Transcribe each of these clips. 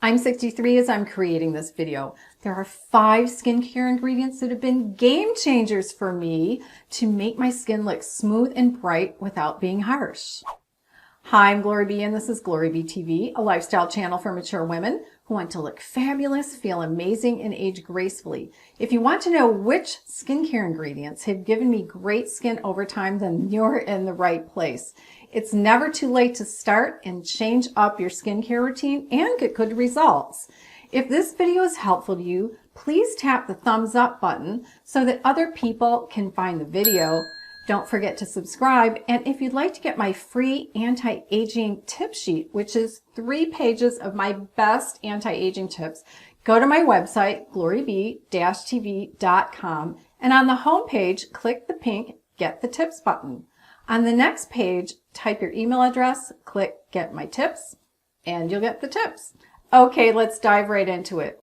I'm 63 as I'm creating this video. There are 5 skincare ingredients that have been game changers for me to make my skin look smooth and bright without being harsh. Hi, I'm GloryB and this is GloryB-TV, a lifestyle channel for mature women who want to look fabulous, feel amazing, and age gracefully. If you want to know which skincare ingredients have given me great skin over time, then you're in the right place. It's never too late to start and change up your skincare routine and get good results. If this video is helpful to you, please tap the thumbs up button so that other people can find the video. Don't forget to subscribe, and if you'd like to get my free anti-aging tip sheet, which is 3 pages of my best anti-aging tips, go to my website, GloryB-TV.com, and on the home page, click the pink Get the Tips button. On the next page, type your email address, click Get My Tips, and you'll get the tips. Okay, let's dive right into it.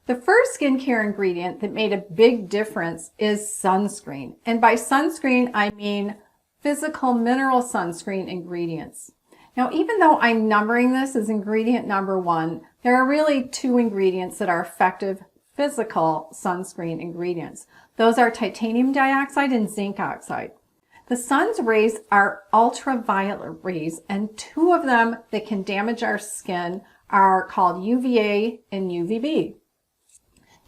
The first skincare ingredient that made a big difference is sunscreen. And by sunscreen, I mean physical mineral sunscreen ingredients. Now, even though I'm numbering this as ingredient number 1, there are really 2 ingredients that are effective physical sunscreen ingredients. Those are titanium dioxide and zinc oxide. The sun's rays are ultraviolet rays, and 2 of them that can damage our skin are called UVA and UVB.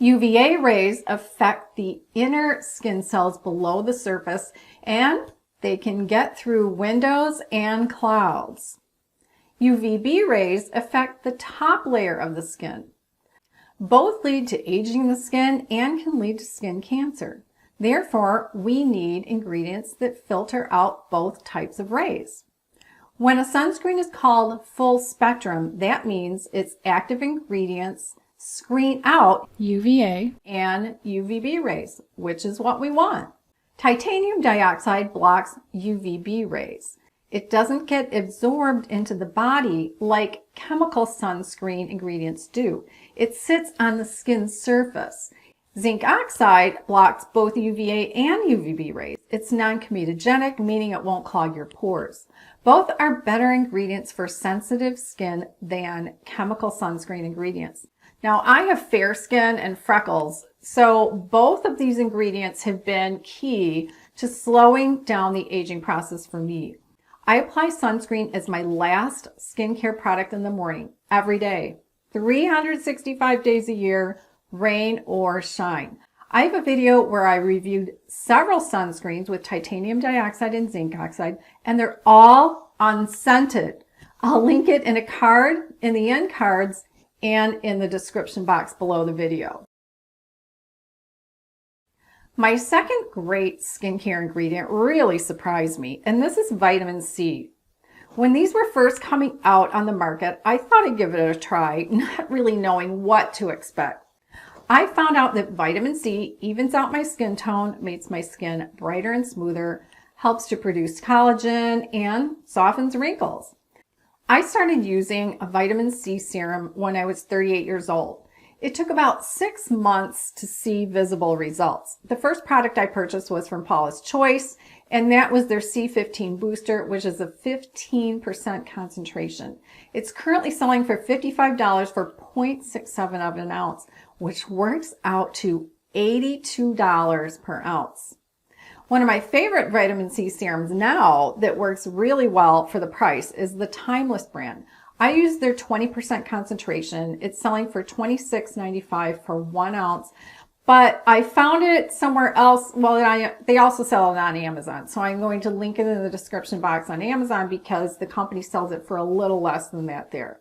UVA rays affect the inner skin cells below the surface, and they can get through windows and clouds. UVB rays affect the top layer of the skin. Both lead to aging the skin and can lead to skin cancer. Therefore, we need ingredients that filter out both types of rays. When a sunscreen is called full spectrum, that means its active ingredients screen out UVA and UVB rays, which is what we want. Titanium dioxide blocks UVB rays. It doesn't get absorbed into the body like chemical sunscreen ingredients do. It sits on the skin surface. Zinc oxide blocks both UVA and UVB rays. It's non-comedogenic, meaning it won't clog your pores. Both are better ingredients for sensitive skin than chemical sunscreen ingredients. Now, I have fair skin and freckles, so both of these ingredients have been key to slowing down the aging process for me. I apply sunscreen as my last skincare product in the morning, every day, 365 days a year, rain or shine. I have a video where I reviewed several sunscreens with titanium dioxide and zinc oxide, and they're all unscented. I'll link it in a card, in the end cards, and in the description box below the video. My second great skincare ingredient really surprised me, and this is vitamin C. When these were first coming out on the market, I thought I'd give it a try, not really knowing what to expect. I found out that vitamin C evens out my skin tone, makes my skin brighter and smoother, helps to produce collagen, and softens wrinkles. I started using a vitamin C serum when I was 38 years old. It took about 6 months to see visible results. The first product I purchased was from Paula's Choice, and that was their C15 booster, which is a 15% concentration. It's currently selling for $55 for 0.67 of an ounce, which works out to $82 per ounce. One of my favorite vitamin C serums now that works really well for the price is the Timeless brand. I use their 20% concentration. It's selling for $26.95 for 1 ounce, but I found it somewhere else. Well, they also sell it on Amazon, so I'm going to link it in the description box on Amazon because the company sells it for a little less than that there.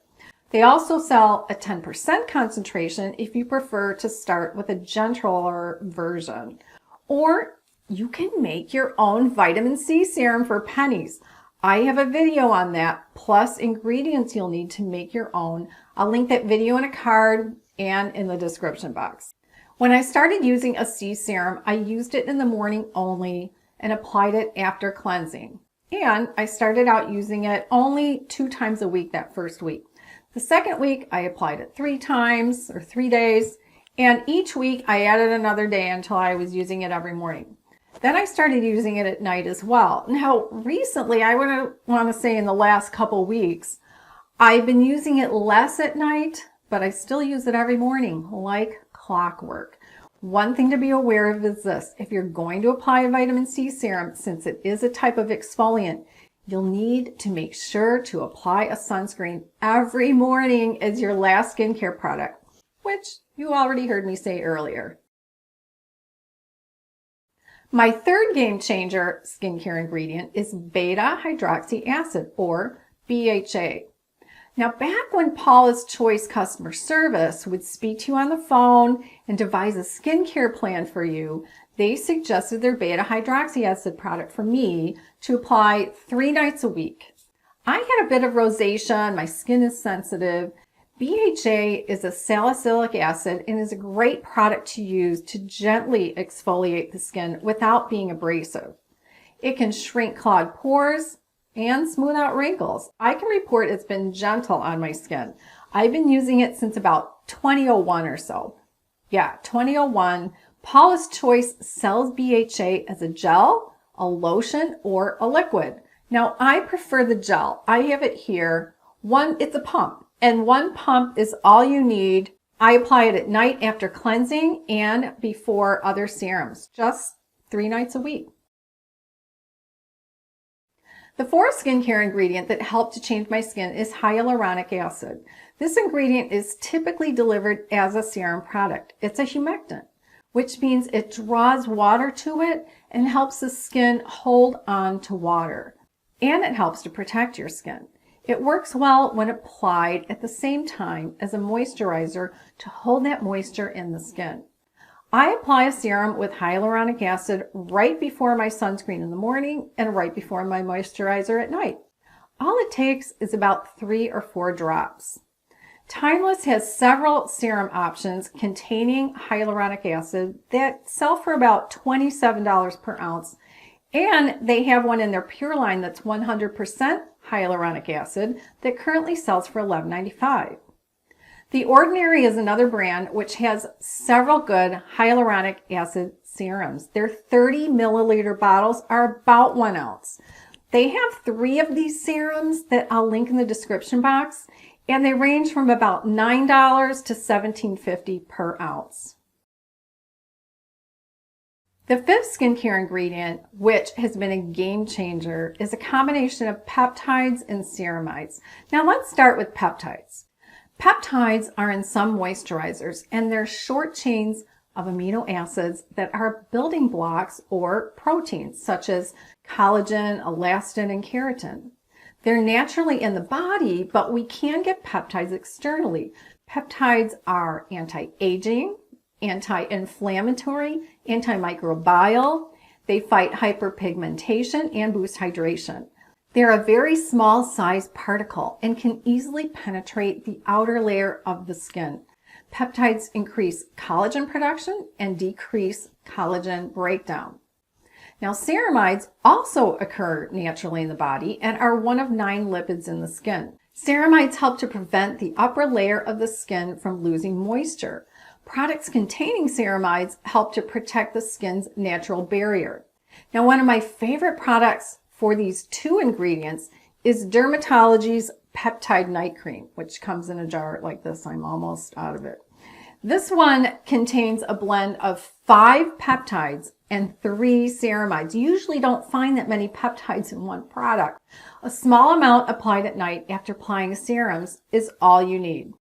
They also sell a 10% concentration if you prefer to start with a gentler version. Or you can make your own vitamin C serum for pennies. I have a video on that, plus ingredients you'll need to make your own. I'll link that video in a card and in the description box. When I started using a C serum, I used it in the morning only and applied it after cleansing. And I started out using it only 2 times a week that first week. The second week, I applied it 3 times or 3 days, and each week I added another day until I was using it every morning. Then I started using it at night as well. Now, recently, I want to say in the last couple weeks, I've been using it less at night, but I still use it every morning like clockwork. One thing to be aware of is this: if you're going to apply a vitamin C serum, since it is a type of exfoliant, you'll need to make sure to apply a sunscreen every morning as your last skincare product, which you already heard me say earlier. My third game changer skincare ingredient is beta hydroxy acid, or BHA. Now, back when Paula's Choice customer service would speak to you on the phone and devise a skincare plan for you, they suggested their beta hydroxy acid product for me to apply 3 nights a week. I had a bit of rosacea, my skin is sensitive. BHA is a salicylic acid and is a great product to use to gently exfoliate the skin without being abrasive. It can shrink clogged pores and smooth out wrinkles. I can report it's been gentle on my skin. I've been using it since about 2001 or so. Yeah, 2001. Paula's Choice sells BHA as a gel, a lotion, or a liquid. Now, I prefer the gel. I have it here. It's a pump, and 1 pump is all you need. I apply it at night after cleansing and before other serums, just 3 nights a week. The fourth skincare ingredient that helped to change my skin is hyaluronic acid. This ingredient is typically delivered as a serum product. It's a humectant, which means it draws water to it and helps the skin hold on to water. And it helps to protect your skin. It works well when applied at the same time as a moisturizer to hold that moisture in the skin. I apply a serum with hyaluronic acid right before my sunscreen in the morning and right before my moisturizer at night. All it takes is about 3 or 4 drops. Timeless has several serum options containing hyaluronic acid that sell for about $27 per ounce, and they have one in their Pure line that's 100% hyaluronic acid that currently sells for $11.95. The Ordinary is another brand which has several good hyaluronic acid serums. Their 30 milliliter bottles are about 1 ounce. They have 3 of these serums that I'll link in the description box, and they range from about $9 to $17.50 per ounce. The fifth skincare ingredient, which has been a game changer, is a combination of peptides and ceramides. Now let's start with peptides. Peptides are in some moisturizers, and they're short chains of amino acids that are building blocks or proteins such as collagen, elastin, and keratin. They're naturally in the body, but we can get peptides externally. Peptides are anti-aging, anti-inflammatory, antimicrobial. They fight hyperpigmentation and boost hydration. They're a very small size particle and can easily penetrate the outer layer of the skin. Peptides increase collagen production and decrease collagen breakdown. Now, ceramides also occur naturally in the body and are one of 9 lipids in the skin. Ceramides help to prevent the upper layer of the skin from losing moisture. Products containing ceramides help to protect the skin's natural barrier. Now, one of my favorite products for these 2 ingredients is Dermatology's Peptide Night Cream, which comes in a jar like this. I'm almost out of it. This one contains a blend of 5 peptides and 3 ceramides. You usually don't find that many peptides in one product. A small amount applied at night after applying serums is all you need.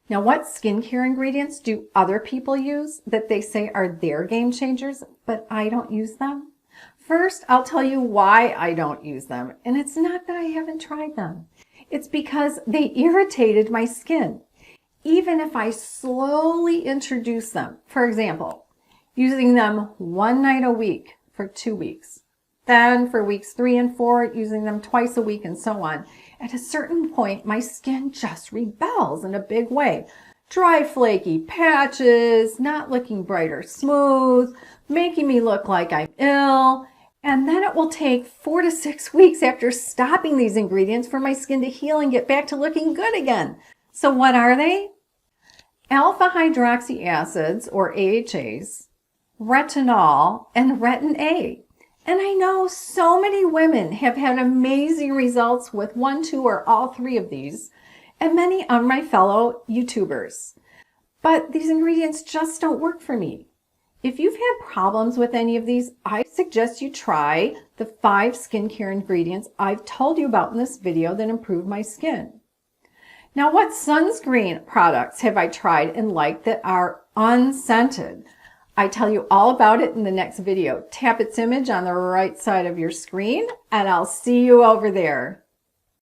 Now, what skincare ingredients do other people use that they say are their game changers, but I don't use them? First, I'll tell you why I don't use them. And it's not that I haven't tried them. It's because they irritated my skin. Even if I slowly introduce them, for example, using them 1 night a week for 2 weeks, then for weeks 3 and 4, using them twice a week and so on. At a certain point, my skin just rebels in a big way. Dry, flaky patches, not looking bright or smooth, making me look like I'm ill. And then it will take 4 to 6 weeks after stopping these ingredients for my skin to heal and get back to looking good again. So what are they? Alpha hydroxy acids, or AHAs, retinol, and retin A. And I know so many women have had amazing results with 1, 2, or all 3 of these, and many are my fellow YouTubers. But these ingredients just don't work for me. If you've had problems with any of these, I suggest you try the 5 skincare ingredients I've told you about in this video that improve my skin. Now, what sunscreen products have I tried and liked that are unscented? I tell you all about it in the next video. Tap its image on the right side of your screen, and I'll see you over there.